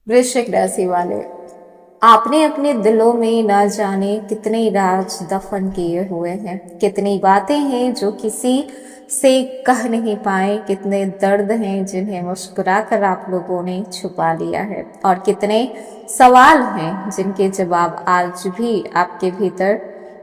वृश्चिक राशि वाले, आपने अपने दिलों में ना जाने कितने राज दफन किए हुए हैं। कितनी बातें हैं जो किसी से कह नहीं पाए, कितने दर्द हैं जिन्हें मुस्कुराकर आप लोगों ने छुपा लिया है, और कितने सवाल हैं जिनके जवाब आज भी आपके भीतर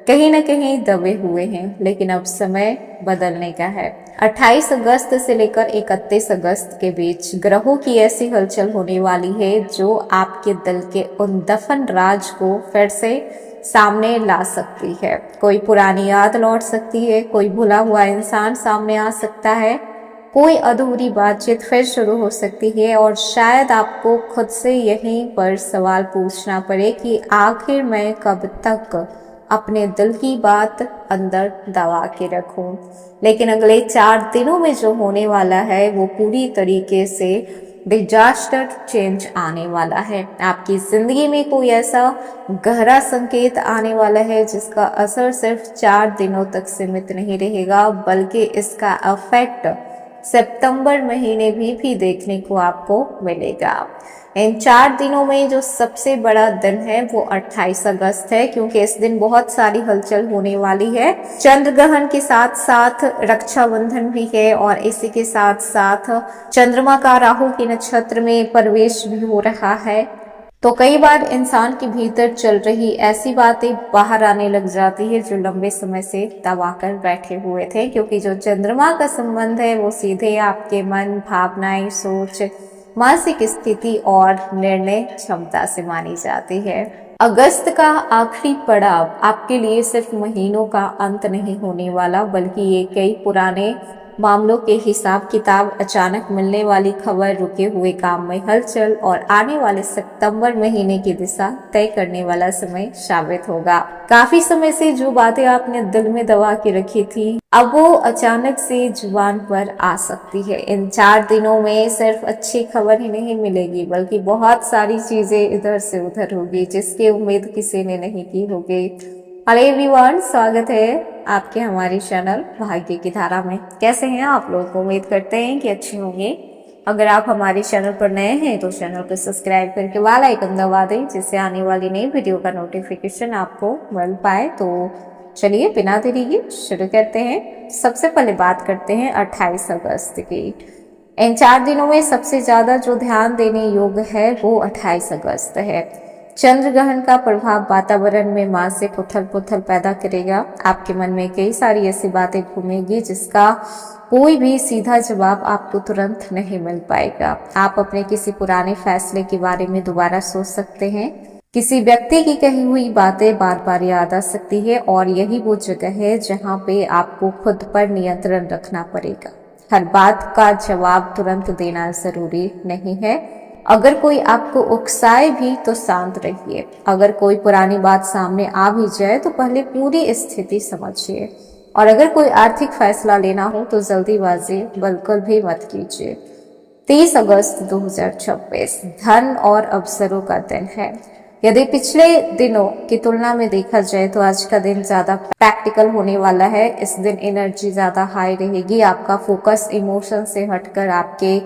कहीं न कहीं दबे हुए हैं। लेकिन अब समय बदलने का है। 28 अगस्त से लेकर 31 अगस्त के बीच ग्रहों की ऐसी हलचल होने वाली है जो आपके दिल के उन दफन राज को फिर से सामने ला सकती है। कोई पुरानी याद लौट सकती है, कोई भुला हुआ इंसान सामने आ सकता है, कोई अधूरी बातचीत फिर शुरू हो सकती है, और शायद आपको खुद से यहीं पर सवाल पूछना पड़े कि आखिर मैं कब तक अपने दिल की बात अंदर दबा के रखूं। लेकिन अगले 4 दिनों में जो होने वाला है वो पूरी तरीके से डिजास्टर चेंज आने वाला है। आपकी जिंदगी में कोई ऐसा गहरा संकेत आने वाला है जिसका असर सिर्फ 4 दिनों तक सीमित नहीं रहेगा, बल्कि इसका इफेक्ट सितंबर महीने भी देखने को आपको मिलेगा। इन 4 दिनों में जो सबसे बड़ा दिन है वो 28 अगस्त है, क्योंकि इस दिन बहुत सारी हलचल होने वाली है। चंद्र ग्रहण के साथ साथ रक्षाबंधन भी है, और इसी के साथ साथ चंद्रमा का राहु के नक्षत्र में प्रवेश भी हो रहा है। तो कई बार इंसान के भीतर चल रही ऐसी बातें बाहर आने लग जाती है जो लंबे समय से दबा कर बैठे हुए थे, क्योंकि जो चंद्रमा का संबंध है वो सीधे आपके मन, भावनाएं, सोच, मानसिक स्थिति और निर्णय क्षमता से मानी जाती है। अगस्त का आखिरी पड़ाव आपके लिए सिर्फ महीनों का अंत नहीं होने वाला, बल्कि ये कई पुराने मामलों के हिसाब किताब, अचानक मिलने वाली खबर, रुके हुए काम में हलचल और आने वाले सितंबर महीने की दिशा तय करने वाला समय साबित होगा। काफी समय से जो बातें आपने दिल में दबा के रखी थी, अब वो अचानक से जुबान पर आ सकती है। इन 4 दिनों में सिर्फ अच्छी खबर ही नहीं मिलेगी, बल्कि बहुत सारी चीजें इधर से उधर होगी जिसकी उम्मीद किसी ने नहीं की होगी। हेलो एवरीवन, स्वागत है आपके हमारी चैनल भाग्य की धारा में। कैसे हैं आप लोग? उम्मीद करते हैं कि अच्छे होंगे। अगर आप हमारे चैनल पर नए हैं तो चैनल को सब्सक्राइब करके बेल आइकन दबा दें, जिससे आने वाली नई वीडियो का नोटिफिकेशन आपको मिल पाए। तो चलिए बिना देरी के शुरू करते हैं। सबसे पहले बात करते हैं 28 अगस्त की। इन 4 दिनों में सबसे ज्यादा जो ध्यान देने योग्य है वो 28 अगस्त है। चंद्र ग्रहण का प्रभाव वातावरण में मानसिक उथल पुथल पैदा करेगा। आपके मन में कई सारी ऐसी बातें घूमेगी जिसका कोई भी सीधा जवाब आपको तुरंत नहीं मिल पाएगा। आप अपने किसी पुराने फैसले के बारे में दोबारा सोच सकते हैं। किसी व्यक्ति की कही हुई बातें बार बार याद आ सकती है, और यही वो जगह है जहाँ पे आपको खुद पर नियंत्रण रखना पड़ेगा। हर बात का जवाब तुरंत देना जरूरी नहीं है। अगर कोई आपको उकसाए भी तो शांत रहिए। अगर कोई पुरानी बात सामने आ भी जाए तो पहले पूरी स्थिति समझिए। और अगर कोई आर्थिक फैसला लेना हो तो जल्दीबाजी बिल्कुल भी मत कीजिए। 30 अगस्त 2026 धन और अवसरों का दिन है। यदि पिछले दिनों की तुलना में देखा जाए तो आज का दिन ज्यादा प्रैक्टिकल होने वाला है। इस दिन एनर्जी ज्यादा हाई रहेगी। आपका फोकस इमोशन से हटकर आपके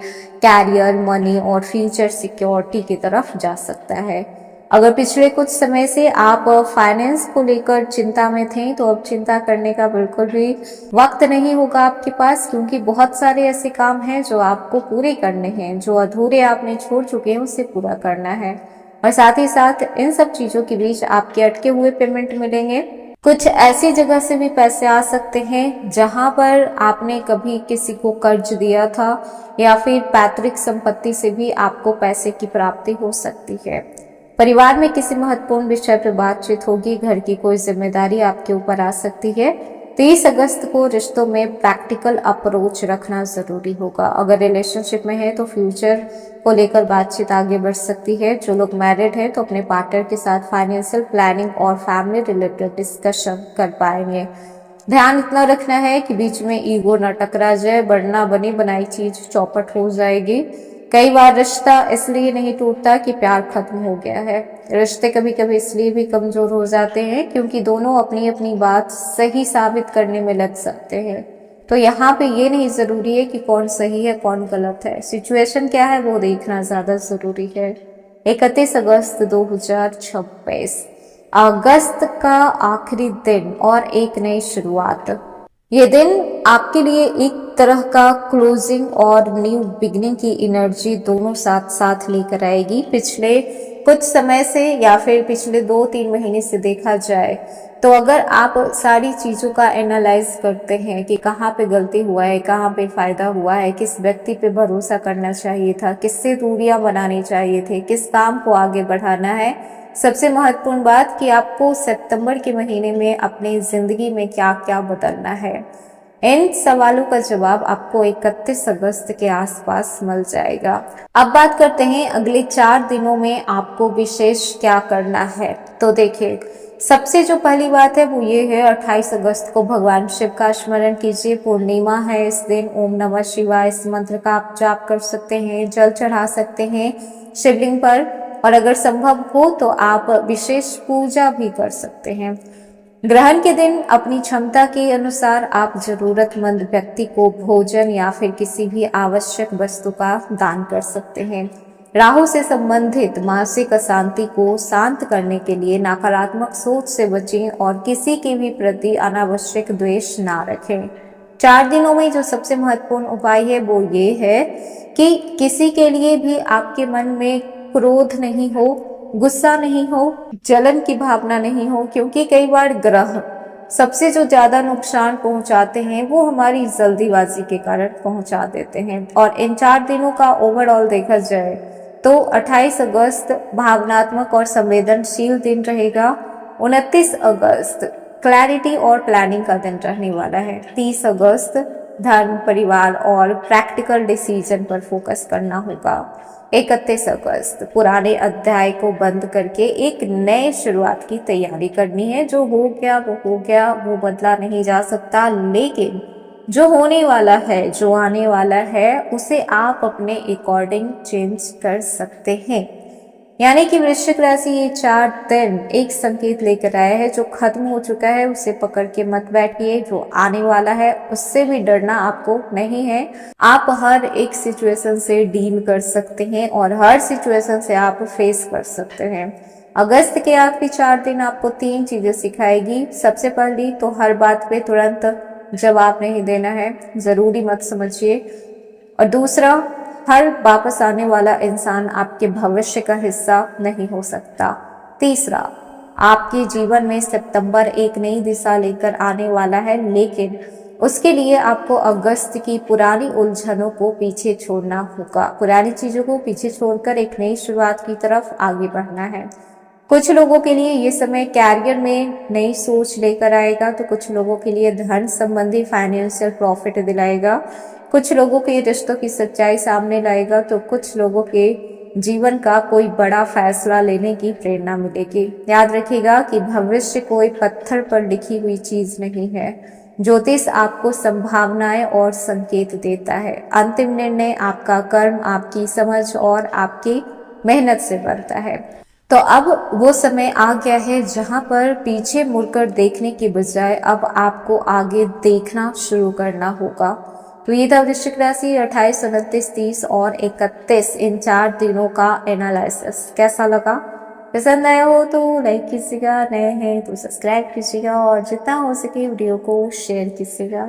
कैरियर, मनी और फ्यूचर सिक्योरिटी की तरफ जा सकता है। अगर पिछले कुछ समय से आप फाइनेंस को लेकर चिंता में थे तो अब चिंता करने का बिल्कुल भी वक्त नहीं होगा आपके पास, क्योंकि बहुत सारे ऐसे काम हैं जो आपको पूरे करने हैं। जो अधूरे आपने छोड़ चुके हैं उसे पूरा करना है, और साथ ही साथ इन सब चीजों के बीच आपके अटके हुए पेमेंट मिलेंगे। कुछ ऐसी जगह से भी पैसे आ सकते हैं जहां पर आपने कभी किसी को कर्ज दिया था, या फिर पैतृक संपत्ति से भी आपको पैसे की प्राप्ति हो सकती है। परिवार में किसी महत्वपूर्ण विषय पर बातचीत होगी। घर की कोई जिम्मेदारी आपके ऊपर आ सकती है। 30 अगस्त को रिश्तों में प्रैक्टिकल अप्रोच रखना जरूरी होगा। अगर रिलेशनशिप में है तो फ्यूचर को लेकर बातचीत आगे बढ़ सकती है। जो लोग मैरिड हैं तो अपने पार्टनर के साथ फाइनेंशियल प्लानिंग और फैमिली रिलेटेड डिस्कशन कर पाएंगे। ध्यान इतना रखना है कि बीच में ईगो न टकरा जाए, वरना बनी बनाई चीज चौपट हो जाएगी। कई बार रिश्ता इसलिए नहीं टूटता कि प्यार खत्म हो गया है। रिश्ते कभी कभी इसलिए भी कमजोर हो जाते हैं क्योंकि दोनों अपनी अपनी बात सही साबित करने में लग सकते हैं। तो यहाँ पे ये नहीं जरूरी है कि कौन सही है कौन गलत है। सिचुएशन क्या है वो देखना ज्यादा जरूरी है। 31 अगस्त 2026, अगस्त का आखिरी दिन और एक नई शुरुआत। ये दिन आपके लिए एक तरह का क्लोजिंग और न्यू बिगनिंग की एनर्जी दोनों साथ साथ लेकर आएगी। पिछले कुछ समय से या फिर पिछले 2-3 महीने से देखा जाए तो अगर आप सारी चीजों का एनालाइज करते हैं कि कहाँ पे गलती हुआ है, कहाँ पे फायदा हुआ है, किस व्यक्ति पे भरोसा करना चाहिए था, किससे दूरियां बनानी चाहिए थे, किस काम को आगे बढ़ाना है, सबसे महत्वपूर्ण बात कि आपको सितंबर के महीने में अपनी जिंदगी में क्या क्या बदलना है, इन सवालों का जवाब आपको 31 अगस्त के आसपास मिल जाएगा। अब बात करते हैं अगले 4 दिनों में आपको विशेष क्या करना है। तो देखिए, सबसे जो पहली बात है वो ये है, 28 अगस्त को भगवान शिव का स्मरण कीजिए। पूर्णिमा है इस दिन। ओम नमः शिवाय इस मंत्र का आप जाप कर सकते हैं, जल चढ़ा सकते हैं शिवलिंग पर, और अगर संभव हो तो आप विशेष पूजा भी कर सकते हैं। ग्रहण के दिन अपनी क्षमता के अनुसार आप जरूरतमंद व्यक्ति को भोजन या फिर किसी भी आवश्यक वस्तु का दान कर सकते हैं। राहु से संबंधित मानसिक अशांति को शांत करने के लिए नकारात्मक सोच से बचें और किसी के भी प्रति अनावश्यक द्वेष ना रखें। 4 दिनों में जो सबसे महत्वपूर्ण उपाय है वो ये है कि किसी के लिए भी आपके मन में क्रोध नहीं हो, गुस्सा नहीं हो, जलन की भावना नहीं हो, क्योंकि कई बार ग्रह सबसे जो ज्यादा नुकसान पहुंचाते हैं वो हमारी जल्दीबाजी के कारण पहुंचा देते हैं। और इन 4 दिनों का ओवरऑल देखा जाए तो 28 अगस्त भावनात्मक और संवेदनशील दिन रहेगा। 29 अगस्त क्लैरिटी और प्लानिंग का दिन रहने वाला है। 30 अगस्त धर्म, परिवार और प्रैक्टिकल डिसीजन पर फोकस करना होगा। 31 अगस्त पुराने अध्याय को बंद करके एक नए शुरुआत की तैयारी करनी है। जो हो गया वो हो गया, वो बदला नहीं जा सकता, लेकिन जो होने वाला है, जो आने वाला है, उसे आप अपने अकॉर्डिंग चेंज कर सकते हैं। यानी कि वृश्चिक राशि ये 4 दिन एक संकेत लेकर आया है। जो खत्म हो चुका है उसे पकड़ के मत बैठिए, जो आने वाला है उससे भी डरना आपको नहीं है। आप हर एक सिचुएशन से डील कर सकते हैं और हर सिचुएशन से आप फेस कर सकते हैं। अगस्त के आखिरी 4 दिन आपको 3 चीजें सिखाएगी। सबसे पहली तो हर बात पे तुरंत जवाब नहीं देना है, जरूरी मत समझिए। और दूसरा, हर वापस आने वाला इंसान आपके भविष्य का हिस्सा नहीं हो सकता। तीसरा, आपके जीवन में सितंबर एक नई दिशा लेकर आने वाला है, लेकिन उसके लिए आपको अगस्त की पुरानी उलझनों को पीछे छोड़ना होगा। पुरानी चीजों को पीछे छोड़कर एक नई शुरुआत की तरफ आगे बढ़ना है। कुछ लोगों के लिए ये समय कैरियर में नई सोच लेकर आएगा, तो कुछ लोगों के लिए धन संबंधी फाइनेंशियल प्रॉफिट दिलाएगा, कुछ लोगों के रिश्तों की सच्चाई सामने लाएगा, तो कुछ लोगों के जीवन का कोई बड़ा फैसला लेने की प्रेरणा मिलेगी। याद रखिएगा कि भविष्य कोई पत्थर पर लिखी हुई चीज नहीं है। ज्योतिष आपको संभावनाएं और संकेत देता है। अंतिम निर्णय आपका कर्म, आपकी समझ और आपकी मेहनत से बनता है। तो अब वो समय आ गया है जहां पर पीछे मुड़कर देखने के बजाय अब आपको आगे देखना शुरू करना होगा। तो ये था वृश्चिक राशि 28, 29, 30 और 31 इन 4 दिनों का एनालिसिस। कैसा लगा? पसंद आया हो तो लाइक कीजिएगा, नए हैं तो सब्सक्राइब कीजिएगा और जितना हो सके वीडियो को शेयर कीजिएगा।